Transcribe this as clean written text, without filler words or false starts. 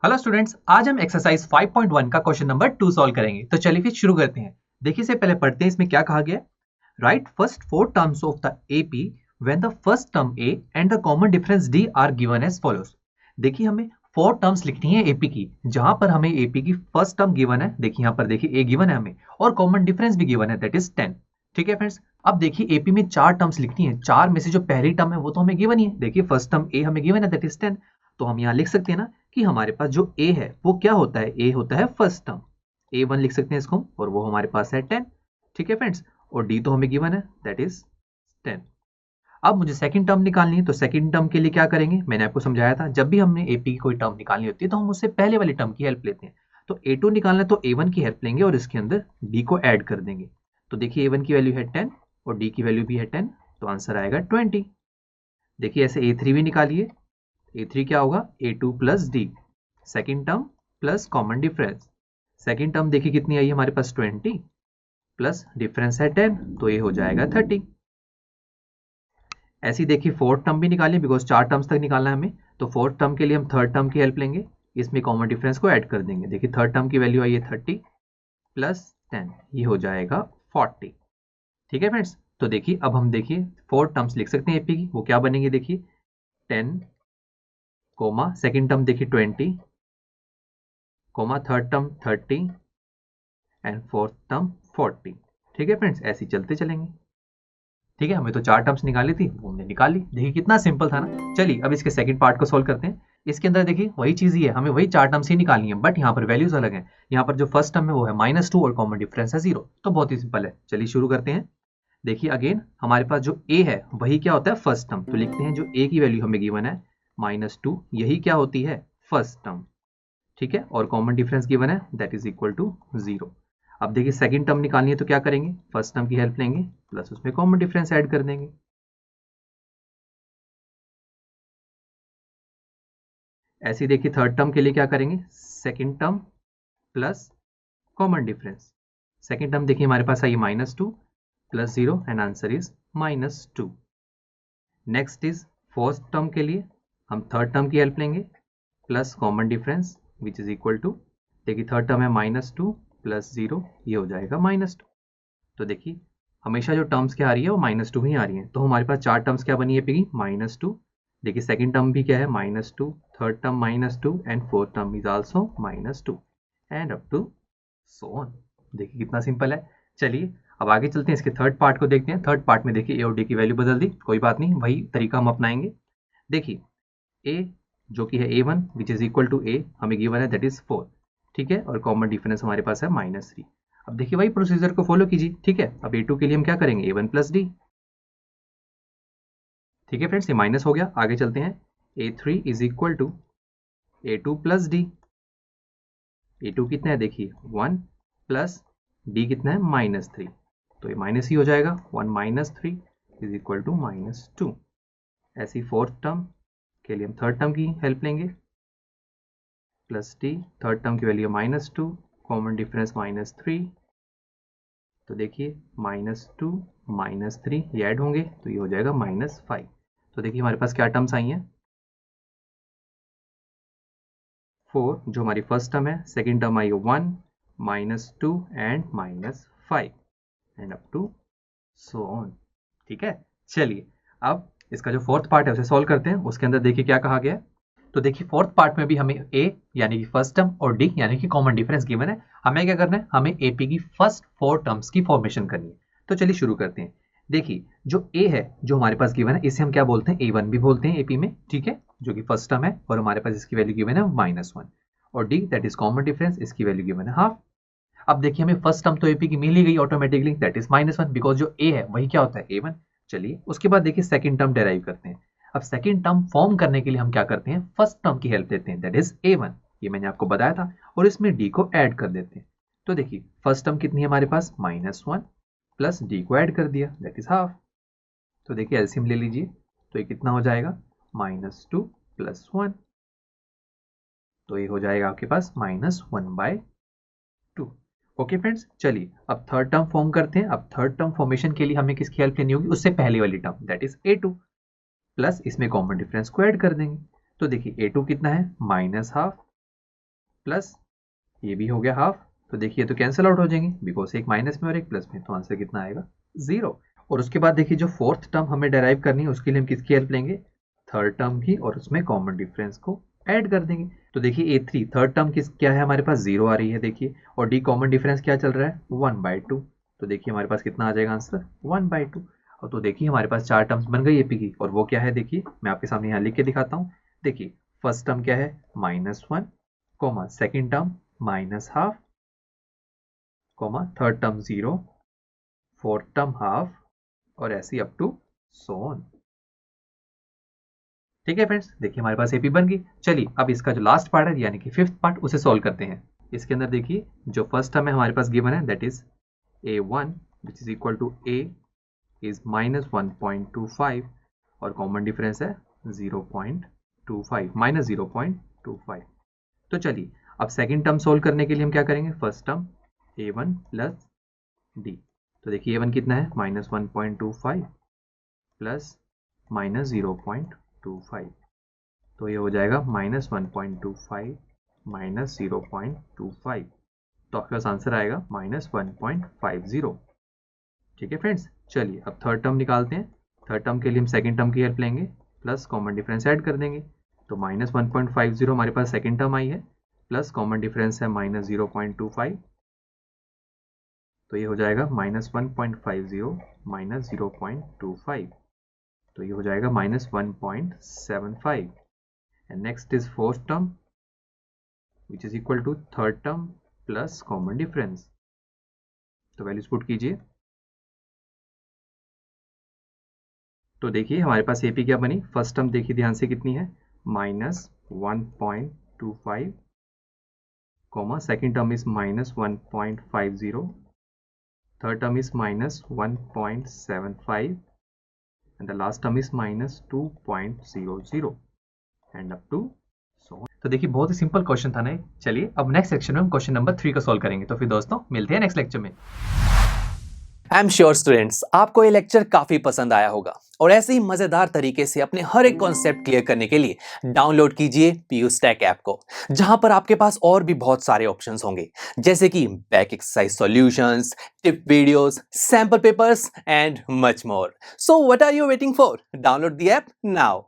Hello students, आज हम exercise 5.1 का क्वेश्चन नंबर 2 सॉल्व करेंगे। तो चलिए फिर शुरू करते हैं। देखिए इससे पहले पढ़ते हैं इसमें क्या कहा गया है। Write first four terms of the AP when the first term A and the common difference D are given as follows. देखिए हमें फोर टर्म्स लिखनी है एपी की, जहां पर हमें एपी की फर्स्ट टर्म गिवन है। देखिए यहाँ पर देखिए ए गिवन है हमें और कॉमन डिफरेंस भी गिवन है, दैट इज 10। ठीक है फ्रेंड्स, अब देखिए एपी में चार टर्म्स लिखनी है। चार में से जो पहली टर्म है वो तो हमें गिवन ही है। देखिए फर्स्ट टर्म ए हमें गिवन है, दैट इज 10। तो हम यहाँ लिख सकते हैं ना कि हमारे पास जो ए है वो क्या होता है, ए होता है फर्स्ट टर्म, A1 लिख सकते हैं इसको, और वो हमारे पास है 10। ठीक है फ्रेंड्स, और डी तो हमें गिवन है, दैट इज 10। अब मुझे सेकंड टर्म निकालनी है, तो सेकंड टर्म के लिए क्या करेंगे, मैंने आपको समझाया था जब भी हमने एपी की कोई टर्म निकालनी होती है तो हम उससे पहले वाली टर्म की हेल्प लेते हैं। तो A2 निकालना है तो A1 की हेल्प लेंगे और इसके अंदर D को ऐड कर देंगे। तो देखिए A1 की वैल्यू है 10 और D की वैल्यू भी है 10, तो आंसर आएगा 20। देखिए ऐसे A3 भी निकालिए। A3 क्या होगा, A2 plus D, second term plus common difference. Second term देखिए कितनी आई हमारे पास 20 प्लस डिफरेंस है 10, तो ये हो जाएगा 30। ऐसी देखिए फोर्थ टर्म भी निकालिए, बिकॉज चार टर्म्स तक निकालना है हमें। तो फोर्थ टर्म के लिए हम थर्ड टर्म की हेल्प लेंगे, इसमें कॉमन डिफरेंस को ऐड कर देंगे। देखिए थर्ड टर्म की वैल्यू आई है 30 प्लस 10, ये हो जाएगा 40। ठीक है फ्रेंड्स, तो देखिए अब हम देखिए फोर टर्म्स लिख सकते हैं एपी की, वो क्या बनेंगे देखिए 10 कोमा सेकेंड टर्म देखिए 20 comma third term 30 and fourth term 40। ठीक है फ्रेंड्स, ऐसे ही चलते चलेंगे। ठीक है, हमें तो चार टर्म्स निकाली थी, वो हमने निकाल ली। देखिए कितना सिंपल था ना। चलिए अब इसके सेकंड पार्ट को सोल्व करते हैं। इसके अंदर देखिए वही चीज ही है, हमें वही चार टर्म्स ही निकालनी है, बट यहाँ पर वैल्यूज अलग हैं। यहाँ पर जो फर्स्ट टर्म है वो है -2 और कॉमन डिफरेंस है 0। तो बहुत ही सिंपल है, चलिए शुरू करते हैं। देखिए अगेन हमारे पास जो ए है वही क्या होता है फर्स्ट टर्म, तो लिखते हैं जो ए की वैल्यू हमें गिवन है -2, यही क्या होती है फर्स्ट टर्म। ठीक है, और कॉमन डिफरेंस गिवन है दैट इज इक्वल टू 0। अब देखिए सेकंड टर्म निकालनी है तो क्या करेंगे, फर्स्ट टर्म की हेल्प लेंगे प्लस उसमें कॉमन डिफरेंस ऐड कर देंगे। ऐसे ही देखिए थर्ड टर्म के लिए क्या करेंगे, second term plus common difference. Second term देखिए हमारे पास आई -2 plus 0 and answer is -2। Next is fourth term के लिए हम थर्ड टर्म की हेल्प लेंगे plus common difference which is equal to, देखिए थर्ड टर्म है -2 प्लस 0, ये हो जाएगा -2। तो देखिए हमेशा जो टर्म्स क्या आ रही है वो -2 ही आ रही है। तो हमारे पास चार टर्म्स क्या बनी है पेगी, -2। देखिए सेकंड टर्म भी क्या है -2, third term -2 and fourth term is also -2 and up to so on. देखिए कितना सिंपल है। चलिए अब आगे चलते हैं, इसके थर्ड पार्ट को देखते हैं। थर्ड पार्ट में देखिए ए और डी की वैल्यू बदल दी, कोई बात नहीं, वही तरीका हम अपनाएंगे। देखिए ए जो कि है A1 which is equal to A, हमें गिवन है दैट इज 4। ठीक है, और कॉमन डिफरेंस हमारे पास है -3। अब देखिए वही प्रोसीजर को फॉलो कीजिए। ठीक है, अब A2 के लिए हम क्या करेंगे, A1 प्लस डी। ठीक है फ्रेंड्स, ये माइनस हो गया। आगे चलते हैं, A3 is equal to A2 plus D. A2 कितना है देखिए 1 प्लस डी कितना है -3, तो ये माइनस ही हो जाएगा। 1 - 3 इज इक्वल टू -2। ऐसी फोर्थ टर्म के लिए हम थर्ड टर्म की हेल्प लेंगे प्लस डी, थर्ड टर्म की वैल्यू -2, कॉमन डिफरेंस -3। तो देखिए -2 -3 ये ऐड होंगे तो ये हो जाएगा -5। तो देखिए हमारे पास क्या टर्म्स आई हैं, 4 जो हमारी फर्स्ट टर्म है, second term I 1 -2 and -5 and up to so on. ठीक है, चलिए अब इसका जो फोर्थ पार्ट है उसे सॉल्व करते हैं। उसके अंदर देखिए क्या कहा गया है। तो देखिए फोर्थ पार्ट में भी हमें ए यानी कि फर्स्ट टर्म और डी यानी कि कॉमन डिफरेंस गिवन है। हमें क्या करना है, हमें एपी की फर्स्ट फोर टर्म्स की फॉर्मेशन करनी है। तो चलिए शुरू करते हैं। देखिए जो ए है जो हमारे पास गिवन है इसे हम क्या बोलते हैं, A1 भी बोलते हैं एपी में। ठीक है, जो कि फर्स्ट टर्म है और हमारे पास इसकी वैल्यू गिवन है -1, और D that is common difference, इसकी वैल्यू गिवन है हाफ। अब देखिए हमें फर्स्ट टर्म तो एपी की मिल ही गई ऑटोमेटिकली, दैट इज -1, बिकॉज जो ए है वही क्या होता है A1। चलिए उसके बाद देखिए सेकंड टर्म डेराइव करते हैं। अब सेकंड टर्म फॉर्म करने के लिए हम क्या करते हैं, फर्स्ट टर्म की हेल्प लेते हैं, दैट इज A1, ये मैंने आपको बताया था, और इसमें डी को ऐड कर देते हैं। तो देखिए फर्स्ट टर्म कितनी है हमारे पास -1 प्लस डी को ऐड कर दिया दैट इज हाफ। तो देखिए एलसीएम ले लीजिए, तो ये कितना हो जाएगा -2 + 1, तो ये हो जाएगा आपके पास -1/2। ओके फ्रेंड्स, चलिए अब थर्ड टर्म फॉर्म करते हैं। अब थर्ड टर्म फॉर्मेशन के लिए हमें किसकी हेल्प लेनी होगी, उससे पहले वाली term that is A2 plus इसमें कॉमन डिफरेंस को ऐड कर देंगे। तो देखिए A2 कितना है -1/2 प्लस ये भी हो गया हाफ, तो देखिए तो कैंसिल आउट हो जाएंगे बिकॉज एक माइनस में और एक प्लस में, तो आंसर कितना आएगा 0। और उसके बाद देखिए जो फोर्थ टर्म हमें डेराइव करनी है उसके लिए हम किसकी हेल्प लेंगे, थर्ड टर्म की, और उसमें कॉमन डिफरेंस को ऐड कर देंगे। तो देखिए A3 थर्ड टर्म किस क्या है हमारे पास 0 आ रही है देखिए, और D कॉमन डिफरेंस क्या चल रहा है 1/2, तो देखिए हमारे पास कितना आ जाएगा आंसर 1/2। और तो देखिए हमारे पास 4 टर्म्स बन गई AP की, और वो क्या है देखिए मैं आपके सामने यहाँ लिख के दिखाता हूँ। देखिए फर्स्ट टर्म क्या है -1, comma second term -1/2, comma third term 0, fourth term half, और ऐसी अप टू सो ऑन। ठीक है फ्रेंड्स, देखिए हमारे पास एपी बन गई। चलिए अब इसका जो लास्ट पार्ट है यानी कि फिफ्थ पार्ट उसे सॉल्व करते हैं। इसके अंदर देखिए जो फर्स्ट टर्म है हमारे पास गिवन है that is a1 which is equal to a is -1.25 और कॉमन डिफरेंस है 0.25 -0.25। तो चलिए अब सेकेंड टर्म सोल्व करने के लिए हम क्या करेंगे, first term a1 plus d, तो देखिए a1 कितना है -1.25 प्लस -0.25, तो ये हो जाएगा -1.25 -0.25, तो आपके पास आंसर आएगा -1.50। ठीक है फ्रेंड्स, चलिए अब थर्ड टर्म निकालते हैं। थर्ड टर्म के लिए हम सेकेंड टर्म की हेल्प लेंगे, प्लस कॉमन डिफरेंस ऐड कर देंगे, तो -1.50 हमारे पास सेकेंड टर्म आई है, प्लस कॉमन डिफरेंस है -0.25, तो ये हो जाएगा -1.50 -0.25, तो ये हो जाएगा -1.75। And next is fourth term which is equal to third term plus common difference, तो वैल्यूज पुट कीजिए। तो देखिए हमारे पास एपी क्या बनी, फर्स्ट टर्म देखिए ध्यान से कितनी है -1.25, comma second term is -1.50, third term is -1.75 and the last term is -2.00 and up to so on। तो देखिए बहुत ही सिंपल क्वेश्चन था ना। चलिए अब नेक्स्ट सेक्शन में हम क्वेश्चन नंबर 3 को सॉल्व करेंगे। तो फिर दोस्तों मिलते हैं नेक्स्ट लेक्चर में। आई एम श्योर स्टूडेंट्स आपको ये लेक्चर काफी पसंद आया होगा और ऐसे ही मजेदार तरीके से अपने हर एक कॉन्सेप्ट क्लियर करने के लिए डाउनलोड कीजिए PUStack ऐप को, जहां पर आपके पास और भी बहुत सारे ऑप्शंस होंगे जैसे कि back exercise solutions, tip videos, sample papers and much more. So what are you waiting for? Download the app now.